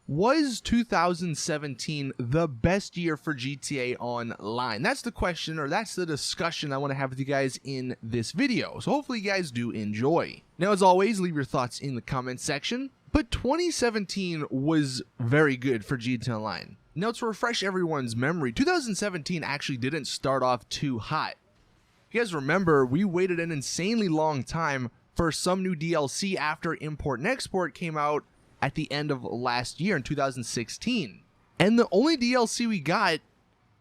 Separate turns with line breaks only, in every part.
Was 2017 the best year for GTA Online? That's the question, or that's the discussion I want to have with you guys in this video. So hopefully you guys do enjoy. Now, as always, leave your thoughts in the comment section. But 2017 was very good for GTA Online. Now, to refresh everyone's memory, 2017 actually didn't start off too hot. If you guys remember, we waited an insanely long time for some new DLC after Import and Export came out at the end of last year in 2016. And the only DLC we got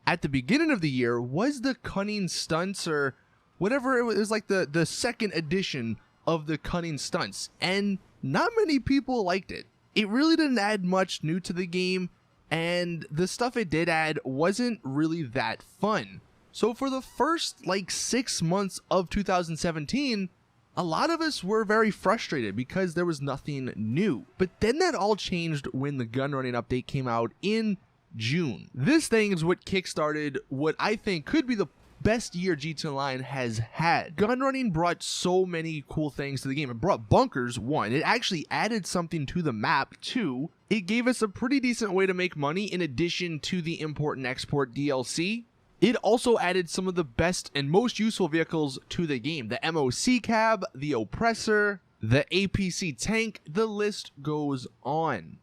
at the beginning of the year was the Cunning Stunts, or whatever it was like the second edition of the Cunning Stunts. And not many people liked it. It really didn't add much new to the game, and the stuff it did add wasn't really that fun. So for the first like 6 months of 2017, a lot of us were very frustrated because there was nothing new. But then that all changed when the gunrunning update came out in June. This thing is what kickstarted what I think could be the best year GTA Online has had. Gunrunning brought so many cool things to the game. It brought bunkers, one. It actually added something to the map, two. It gave us a pretty decent way to make money in addition to the Import and Export DLC. It also added some of the best and most useful vehicles to the game. The MOC cab, the Oppressor, the APC tank, the list goes on.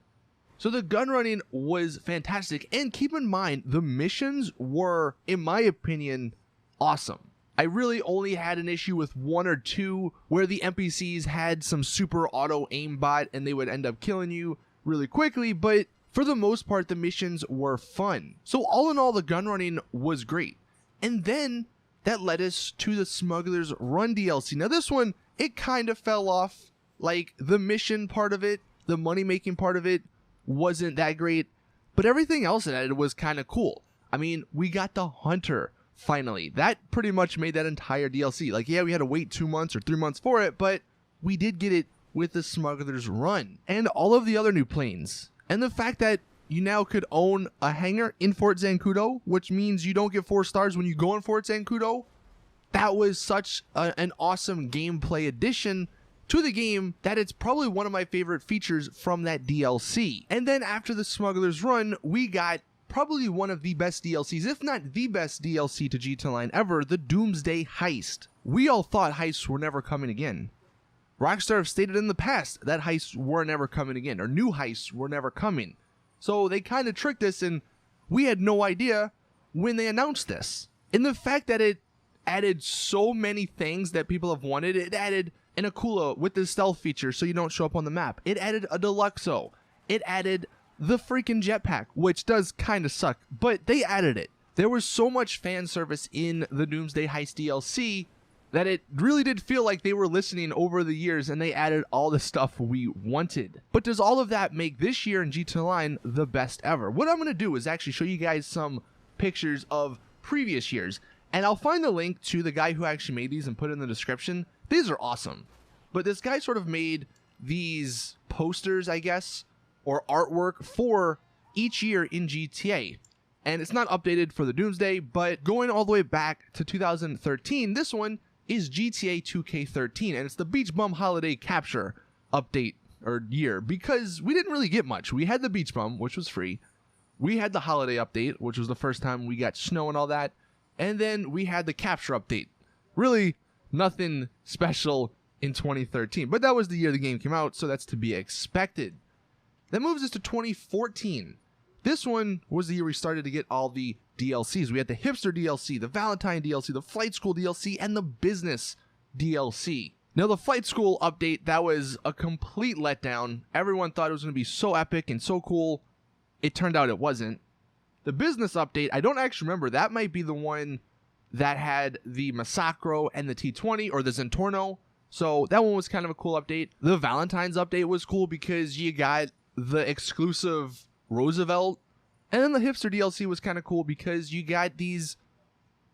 So the gunrunning was fantastic, and keep in mind, the missions were, in my opinion, awesome. I really only had an issue with one or two where the NPCs had some super auto aimbot and they would end up killing you really quickly, but for the most part, the missions were fun. So all in all, the gunrunning was great. And then that led us to the Smuggler's Run DLC. Now this one, it kind of fell off. Like, the mission part of it, the money-making part of it wasn't that great, but everything else it added was kind of cool. I mean, we got the Hunter, finally. That pretty much made that entire DLC. Like, yeah, we had to wait 2 months or 3 months for it, but we did get it with the Smuggler's Run. And all of the other new planes. And the fact that you now could own a hangar in Fort Zancudo, which means you don't get 4 stars when you go in Fort Zancudo, that was such an awesome gameplay addition to the game that it's probably one of my favorite features from that DLC. And then after the Smuggler's Run, we got probably one of the best DLCs, if not the best DLC to GTA Online ever, the Doomsday Heist. We all thought heists were never coming again. Rockstar have stated in the past that heists were never coming again, or new heists were never coming. So they kind of tricked us, and we had no idea when they announced this. And the fact that it added so many things that people have wanted, it added an Akula with the stealth feature so you don't show up on the map. It added a Deluxo. It added the freaking jetpack, which does kind of suck, but they added it. There was so much fan service in the Doomsday Heist DLC that it really did feel like they were listening over the years and they added all the stuff we wanted. But does all of that make this year in GTA Online the best ever? What I'm going to do is actually show you guys some pictures of previous years, and I'll find the link to the guy who actually made these and put it in the description. These are awesome. But this guy sort of made these posters, I guess, or artwork for each year in GTA. And it's not updated for the Doomsday, but going all the way back to 2013, this one is GTA 2K13, and it's the Beach Bum Holiday Capture update, or year, because we didn't really get much. We had the Beach Bum, which was free. We had the Holiday update, which was the first time we got snow and all that. And then we had the Capture update. Really, nothing special in 2013, but that was the year the game came out, so that's to be expected. That moves us to 2014. This one was the year we started to get all the DLCs. We had the Hipster DLC, the Valentine DLC, the Flight School DLC, and the Business DLC. Now, the Flight School update, that was a complete letdown. Everyone thought it was going to be so epic and so cool. It turned out it wasn't. The Business update, I don't actually remember. That might be the one that had the Massacro and the T20, or the Zentorno. So that one was kind of a cool update. The Valentine's update was cool because you got the exclusive Roosevelt. And then the Hipster DLC was kind of cool because you got these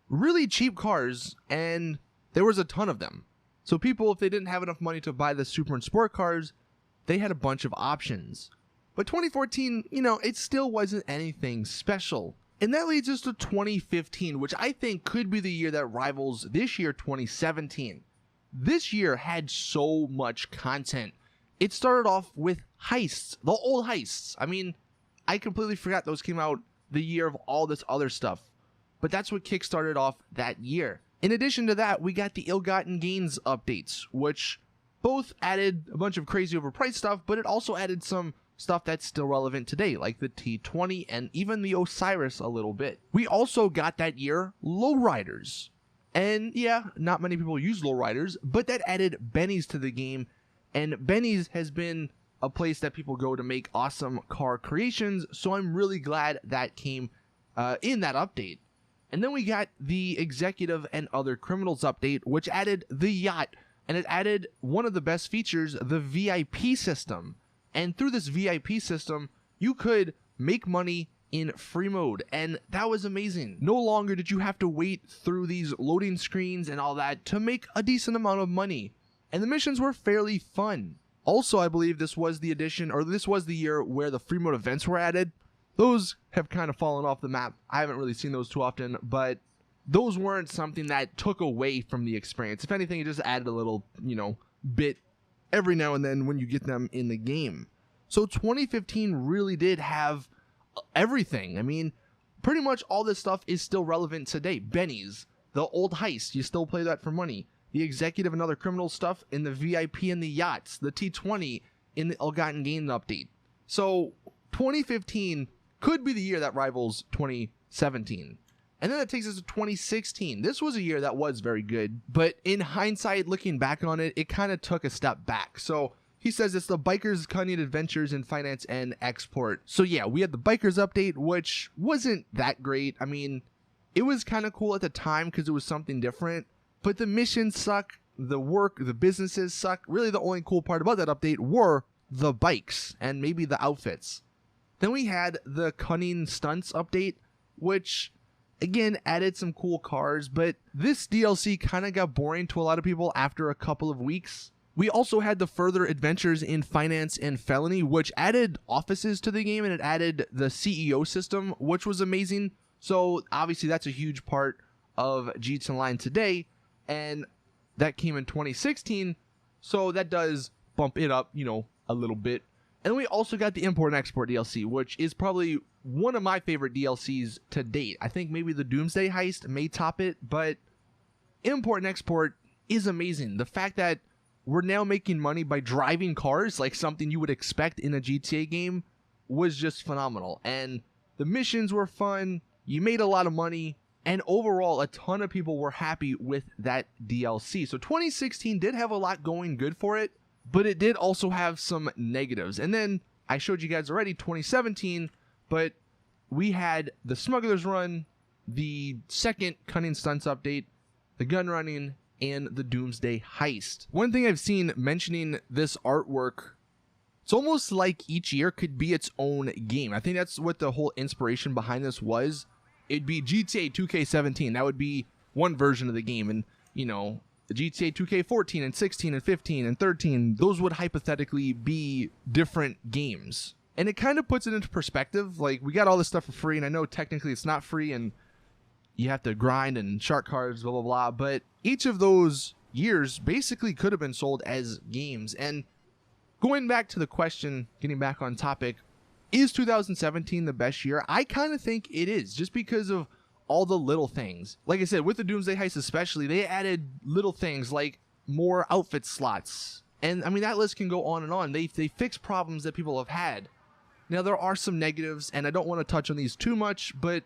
really cheap cars, and there was a ton of them. So people, if they didn't have enough money to buy the Super and Sport cars, they had a bunch of options. But 2014, you know, it still wasn't anything special. And that leads us to 2015, which I think could be the year that rivals this year, 2017. This year had so much content. it started off with heists, the old heists. I mean, I completely forgot those came out the year of all this other stuff, but that's what kickstarted off that year. In addition to that, we got the ill-gotten gains updates, which both added a bunch of crazy overpriced stuff, but it also added some stuff that's still relevant today, like the T20 and even the Osiris a little bit. We also got that year lowriders. And yeah, not many people use lowriders, but that added bennies to the game, and bennies has been a place that people go to make awesome car creations, so I'm really glad that came in that update. And then we got the executive and other criminals update, which added the yacht, and it added one of the best features, the VIP system. And through this VIP system, you could make money in free mode, and that was amazing. No longer did you have to wait through these loading screens and all that to make a decent amount of money, and the missions were fairly fun. Also, I believe this was the edition, or this was the year where the free mode events were added. Those have kind of fallen off the map. I haven't really seen those too often, but those weren't something that took away from the experience. If anything, it just added a little, bit every now and then when you get them in the game. So 2015 really did have everything. I mean, pretty much all this stuff is still relevant today. Bennies, the old heist, you still play that for money. The executive and other criminal stuff in the VIP and the yachts, the T20 in the ill-gotten gain update. So 2015 could be the year that rivals 2017. And then that takes us to 2016. This was a year that was very good, but in hindsight, looking back on it, it kind of took a step back. So he says it's the Bikers Cunning Adventures in Finance and Export. So yeah, we had the Bikers update, which wasn't that great. I mean, it was kind of cool at the time because it was something different, but the missions suck, the work, the businesses suck. Really, the only cool part about that update were the bikes and maybe the outfits. Then we had the Cunning Stunts update, which again added some cool cars, but this DLC kind of got boring to a lot of people after a couple of weeks. We also had the Further Adventures in Finance and Felony, which added offices to the game, and it added the CEO system, which was amazing. So obviously that's a huge part of GT Online today, and that came in 2016, so that does bump it up, a little bit. And we also got the Import and Export DLC, which is probably one of my favorite DLCs to date. I think maybe the Doomsday Heist may top it, but Import and Export is amazing. The fact that we're now making money by driving cars, like something you would expect in a GTA game, was just phenomenal. And the missions were fun, you made a lot of money, and overall a ton of people were happy with that DLC. So 2016 did have a lot going good for it, but it did also have some negatives. And then I showed you guys already 2017, but we had the Smugglers run, the second Cunning Stunts update, the gun running, and the Doomsday Heist. One thing I've seen mentioning this artwork, it's almost like each year could be its own game. I think that's what the whole inspiration behind this was. It'd be GTA 2K17. That would be one version of the game. And, the GTA 2K14 and 16 and 15 and 13, those would hypothetically be different games. And it kind of puts it into perspective. Like, we got all this stuff for free, and I know technically it's not free, and you have to grind and shark cards, blah, blah, blah. But each of those years basically could have been sold as games. And going back to the question, getting back on topic, is 2017 the best year? I kind of think it is, just because of all the little things. Like I said, with the Doomsday Heist especially, they added little things like more outfit slots. And I mean, that list can go on and on. They fix problems that people have had. Now, there are some negatives, and I don't want to touch on these too much, but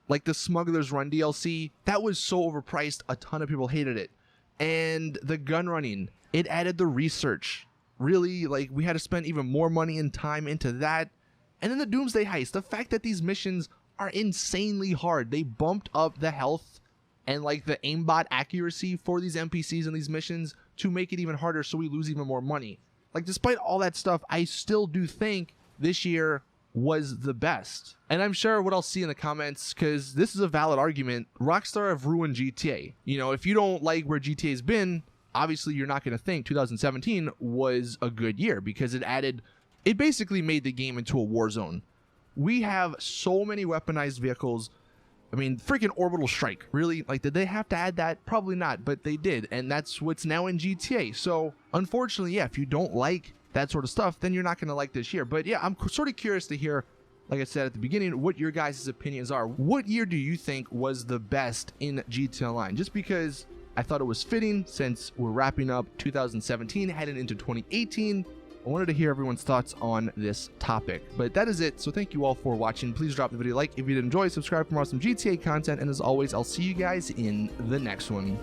like the Smugglers Run DLC, that was so overpriced, a ton of people hated it. And the gun running, it added the research. Really, like, we had to spend even more money and time into that. And then the Doomsday Heist, the fact that these missions are insanely hard. They bumped up the health and like the aimbot accuracy for these NPCs and these missions to make it even harder, so we lose even more money. Like, despite all that stuff, I still do think this year was the best. And I'm sure what I'll see in the comments, because this is a valid argument, Rockstar have ruined GTA. If you don't like where GTA's been, obviously you're not going to think 2017 was a good year, because it basically made the game into a war zone. We have so many weaponized vehicles. I mean, freaking Orbital Strike. Really? Like, did they have to add that? Probably not, but they did. And that's what's now in GTA. So, unfortunately, yeah, if you don't like that sort of stuff, then you're not going to like this year. But yeah, I'm sort of curious to hear, like I said at the beginning, what your guys' opinions are. What year do you think was the best in GTA Online? Just because I thought it was fitting since we're wrapping up 2017, heading into 2018. I wanted to hear everyone's thoughts on this topic. But that is it. So thank you all for watching. Please drop the video a like if you did enjoy, subscribe for more awesome GTA content, and as always, I'll see you guys in the next one.